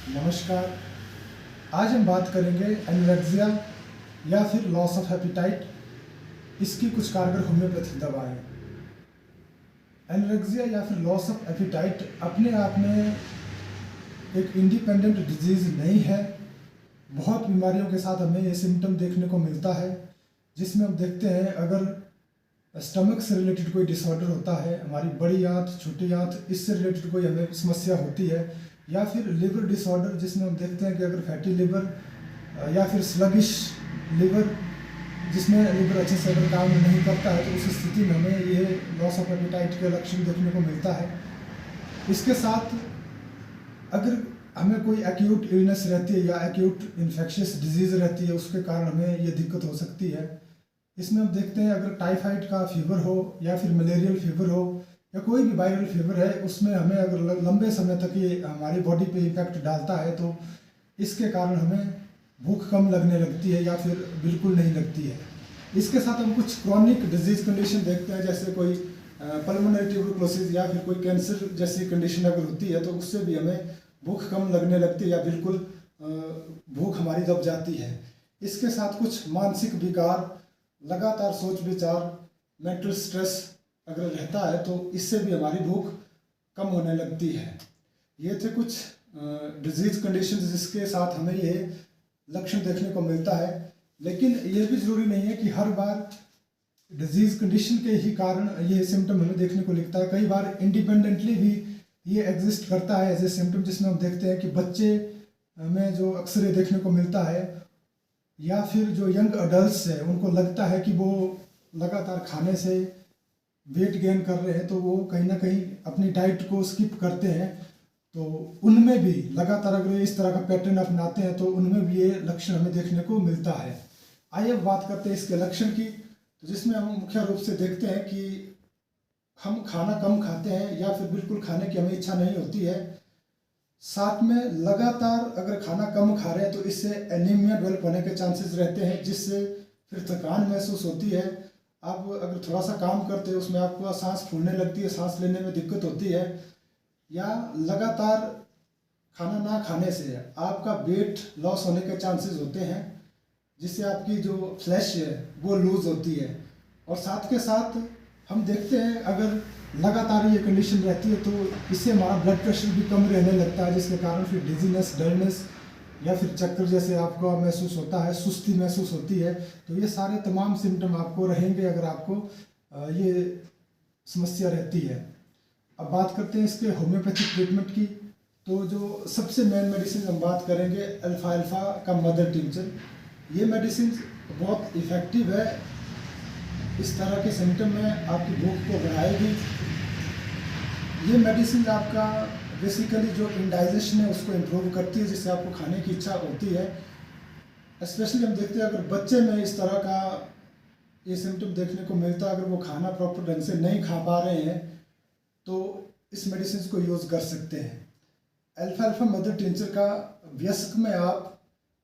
नमस्कार। आज हम बात करेंगे एनोरेक्सिया या फिर लॉस ऑफ एपेटाइट, इसकी कुछ कारगर होम्योपैथिक दवाएं। एनोरेक्सिया या फिर लॉस ऑफ एपेटाइट अपने आप में एक इंडिपेंडेंट डिजीज़ नहीं है। बहुत बीमारियों के साथ हमें ये सिम्टम देखने को मिलता है, जिसमें हम देखते हैं अगर स्टमक से रिलेटेड कोई डिसऑर्डर होता है, हमारी बड़ी आंत, छोटी आंत, इससे रिलेटेड कोई हमें समस्या होती है, या फिर लिवर डिसऑर्डर जिसमें हम देखते हैं कि अगर फैटी लिवर या फिर स्लगिश लिवर, जिसमें लिवर अच्छे से अगर काम नहीं करता है, तो उस स्थिति में हमें ये लॉस ऑफ एपेटाइट के लक्षण देखने को मिलता है। इसके साथ अगर हमें कोई एक्यूट इलनेस रहती है या एक्यूट इन्फेक्शियस डिजीज़ रहती है, उसके कारण हमें ये दिक्कत हो सकती है। इसमें हम देखते हैं अगर टाइफाइड का फीवर हो या फिर मलेरियल फीवर हो या कोई भी वायरल फीवर है, उसमें हमें अगर लंबे समय तक ये हमारी बॉडी पे इफेक्ट डालता है, तो इसके कारण हमें भूख कम लगने लगती है या फिर बिल्कुल नहीं लगती है। इसके साथ हम कुछ क्रॉनिक डिजीज़ कंडीशन देखते हैं, जैसे कोई पल्मोनरी ट्यूबरकुलोसिस या फिर कोई कैंसर जैसी कंडीशन अगर होती है, तो उससे भी हमें भूख कम लगने लगती है या बिल्कुल भूख हमारी दब जाती है। इसके साथ कुछ मानसिक विकार, लगातार सोच विचार, मेंटल स्ट्रेस अगर रहता है, तो इससे भी हमारी भूख कम होने लगती है। ये थे कुछ डिजीज़ कंडीशंस जिसके साथ हमें ये लक्षण देखने को मिलता है। लेकिन ये भी ज़रूरी नहीं है कि हर बार डिजीज़ कंडीशन के ही कारण ये सिम्टम हमें देखने को लिखता है। कई बार इंडिपेंडेंटली भी ये एग्जिस्ट करता है एज ए सिम्टम, जिसमें हम देखते हैं कि बच्चे में जो अक्सर ये देखने को मिलता है, या फिर जो यंग अडल्ट्स है उनको लगता है कि वो लगातार खाने से वेट गेन कर रहे हैं, तो वो कहीं ना कहीं अपनी डाइट को स्किप करते हैं। तो उनमें भी लगातार अगर इस तरह का पैटर्न अपनाते हैं, तो उनमें भी ये लक्षण हमें देखने को मिलता है। आइए अब बात करते हैं इसके लक्षण की, तो जिसमें हम मुख्य रूप से देखते हैं कि हम खाना कम खाते हैं या फिर बिल्कुल खाने की हमें इच्छा नहीं होती है। साथ में लगातार अगर खाना कम खा रहे हैं, तो इससे एनीमिया डेवलप होने के चांसेस रहते हैं, जिससे फिर थकान महसूस होती है। आप अगर थोड़ा सा काम करते हैं, उसमें आपको सांस फूलने लगती है, सांस लेने में दिक्कत होती है, या लगातार खाना ना खाने से आपका वेट लॉस होने के चांसेस होते हैं, जिससे आपकी जो फ्लैश है वो लूज होती है। और साथ के साथ हम देखते हैं अगर लगातार ये कंडीशन रहती है, तो इससे हमारा ब्लड प्रेशर भी कम रहने लगता है, जिसके कारण फिर डिजीनेस, डलनेस या फिर चक्कर जैसे आपको महसूस होता है, सुस्ती महसूस होती है। तो ये सारे तमाम सिम्टम आपको रहेंगे अगर आपको ये समस्या रहती है। अब बात करते हैं इसके होम्योपैथिक ट्रीटमेंट की। तो जो सबसे मेन मेडिसिन हम बात करेंगे अल्फा का मदर टिंचर। ये मेडिसिन बहुत इफ़ेक्टिव है, इस तरह के सिम्टम में आपकी भूख को बढ़ाएगी। ये मेडिसिन आपका बेसिकली जो इंडाइजेशन है उसको इम्प्रूव करती है, जिससे आपको खाने की इच्छा होती है। स्पेशली हम देखते हैं अगर बच्चे में इस तरह का ये सिम्टम देखने को मिलता है, अगर वो खाना प्रॉपर ढंग से नहीं खा पा रहे हैं, तो इस मेडिसिन को यूज़ कर सकते हैं। अल्फा मदर टिंचर का वयस्क में आप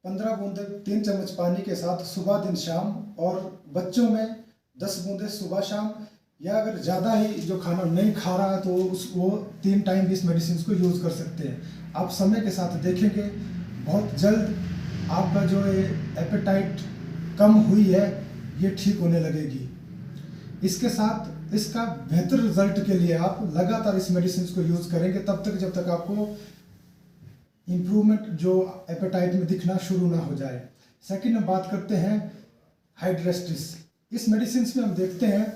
15 बूंदे 3 चम्मच पानी के साथ सुबह दिन शाम, और बच्चों में 10 बूंदे सुबह शाम, या अगर ज़्यादा ही जो खाना नहीं खा रहा है, तो वो 3 टाइम भी इस मेडिसिन को यूज़ कर सकते हैं। आप समय के साथ देखेंगे बहुत जल्द आपका जो एपेटाइट कम हुई है ये ठीक होने लगेगी। इसके साथ इसका बेहतर रिजल्ट के लिए आप लगातार इस मेडिसिन को यूज़ करेंगे तब तक जब तक आपको इम्प्रूवमेंट जो एपेटाइट में दिखना शुरू ना हो जाए। सेकंड हम बात करते हैं हाइड्रेस्टिस। इस मेडिसिन में हम देखते हैं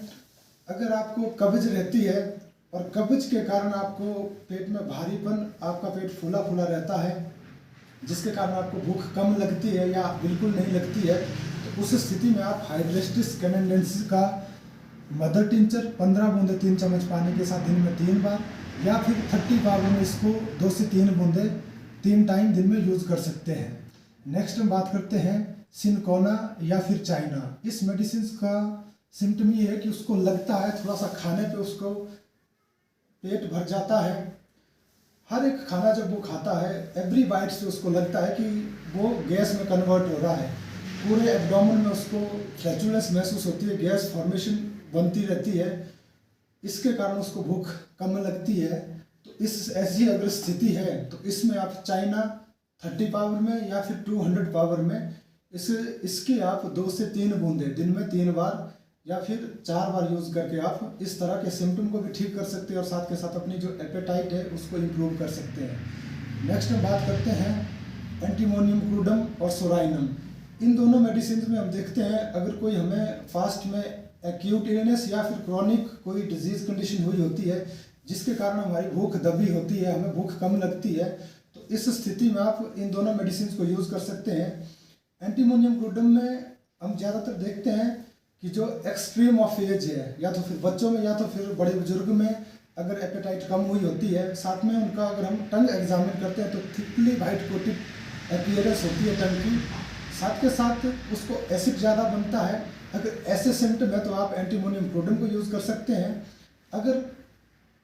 अगर आपको कब्ज रहती है और कब्ज के कारण आपको पेट में भारीपन, आपका पेट फूला फूला रहता है, जिसके कारण आपको भूख कम लगती है या बिल्कुल नहीं लगती है, तो उस स्थिति में आप हाइड्रेस्टिस कैनेडेंसिस का मदर टिंचर 15 बूंदे 3 चम्मच पानी के साथ दिन में 3 बार, या फिर 30 बार में इसको 2 से 3 बूंदे 3 टाइम दिन में यूज़ कर सकते हैं। नेक्स्ट हम बात करते हैं सिनकोना या फिर चाइना। इस मेडिसिन का सिम्टम ये है कि उसको लगता है थोड़ा सा खाने पे उसको पेट भर जाता है। हर एक खाना जब वो खाता है, एवरी बाइट से उसको लगता है कि वो गैस में कन्वर्ट हो रहा है। पूरे एब्डोमेन में उसको फ्लैचुलेंस महसूस होती है, गैस फॉर्मेशन बनती रहती है, इसके कारण उसको भूख कम लगती है। तो इस ऐसी अगर स्थिति है, तो इसमें आप चाइना 30 पावर में या फिर 200 पावर में इसके आप 2 से 3 बूंदे दिन में 3 बार या फिर 4 बार यूज़ करके आप इस तरह के सिम्टम को भी ठीक कर सकते हैं और साथ के साथ अपनी जो एपेटाइट है उसको इम्प्रूव कर सकते हैं। नेक्स्ट में बात करते हैं एंटीमोनियम क्रूडम और सोराइनम। इन दोनों मेडिसिन में हम देखते हैं अगर कोई हमें फास्ट में एक्यूट इलनेस या फिर क्रॉनिक कोई डिजीज कंडीशन हुई होती है जिसके कारण हमारी भूख दबी होती है, हमें भूख कम लगती है, तो इस स्थिति में आप इन दोनों मेडिसिन को यूज़ कर सकते हैं। एंटीमोनियम क्रूडम में हम ज़्यादातर देखते हैं कि जो एक्सट्रीम ऑफ एज है, या तो फिर बच्चों में या तो फिर बड़े बुजुर्ग में अगर एपेटाइट कम हुई होती है, साथ में उनका अगर हम टंग एग्जामिन करते हैं तो थिकली वाइट कोटेड अपीयरेंस होती है टंग की, साथ के साथ उसको एसिड ज़्यादा बनता है। अगर ऐसे सिम्टम है तो आप एंटीमोनियम क्रूडम को यूज़ कर सकते हैं। अगर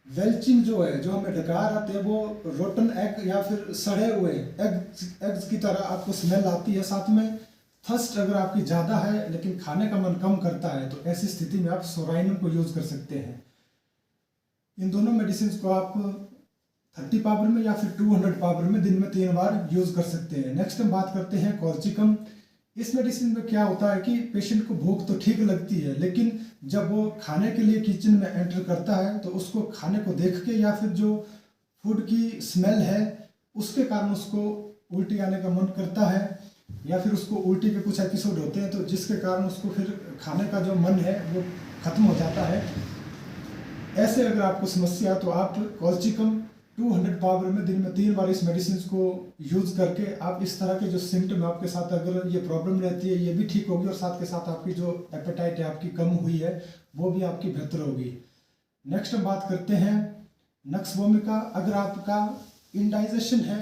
वेल्चिंग जो है, जो हमें डकार आते हैं, वो रोटन एग या फिर सड़े हुए एग्स की तरह आपको स्मेल आती है, साथ में थर्स्ट अगर आपकी ज़्यादा है लेकिन खाने का मन कम करता है, तो ऐसी स्थिति में आप सोराइनम को यूज़ कर सकते हैं। इन दोनों मेडिसिन को आप 30 पावर में या फिर 200 पावर में दिन में 3 बार यूज़ कर सकते हैं। नेक्स्ट हम बात करते हैं कॉल्चिकम। इस मेडिसिन में क्या होता है कि पेशेंट को भूख तो ठीक लगती है, लेकिन जब वो खाने के लिए किचन में एंटर करता है तो उसको खाने को देख के या फिर जो फूड की स्मेल है उसके कारण उसको उल्टी आने का मन करता है, या फिर उसको उल्टी के कुछ एपिसोड होते हैं तो जिसके कारण उसको फिर खाने का जो मन है वो खत्म हो जाता है। ऐसे अगर आपको समस्या है तो आप कॉल्चिकम 200 पावर में दिन में 3 बार इस मेडिसिन को यूज़ करके आप इस तरह के जो सिम्टम आपके साथ अगर ये प्रॉब्लम रहती है ये भी ठीक होगी, और साथ के साथ आपकी जो एपेटाइट है आपकी कम हुई है वो भी आपकी बेहतर होगी। नेक्स्ट हम बात करते हैं नक्स वोमिका। अगर आपका इंडाइजेशन है,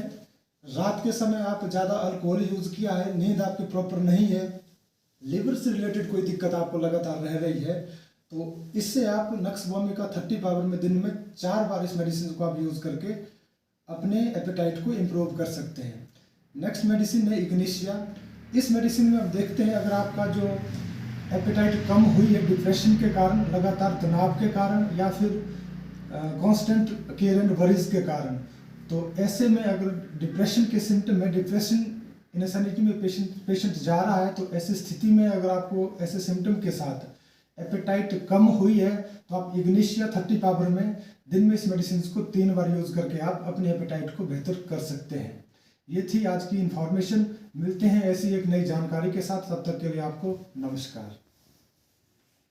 रात के समय आप ज़्यादा अल्कोहल यूज़ किया है, नींद आपकी प्रॉपर नहीं है, लिवर से रिलेटेड कोई दिक्कत आपको लगातार रह रही है, तो इससे आप नक्स वोमिका 30 पावर में दिन में 4 बार इस मेडिसिन को आप यूज़ करके अपने एपेटाइट को इम्प्रूव कर सकते हैं। नेक्स्ट मेडिसिन है इग्निशिया। इस मेडिसिन में आप देखते हैं अगर आपका जो एपेटाइट कम हुई है डिप्रेशन के कारण, लगातार तनाव के कारण, या फिर कांस्टेंट केयर एंड वरीज के कारण, तो ऐसे में अगर डिप्रेशन के सिम्टम है, डिप्रेशन इनसैनिटी में पेशेंट जा रहा है, तो ऐसी स्थिति में अगर आपको ऐसे सिम्टम के साथ एपेटाइट कम हुई है तो आप इग्निशिया 30 पावर में दिन में इस मेडिसिन को 3 बार यूज़ करके आप अपने एपेटाइट को बेहतर कर सकते हैं। ये थी आज की इन्फॉर्मेशन। मिलते हैं ऐसी एक नई जानकारी के साथ, तब तक के लिए आपको नमस्कार।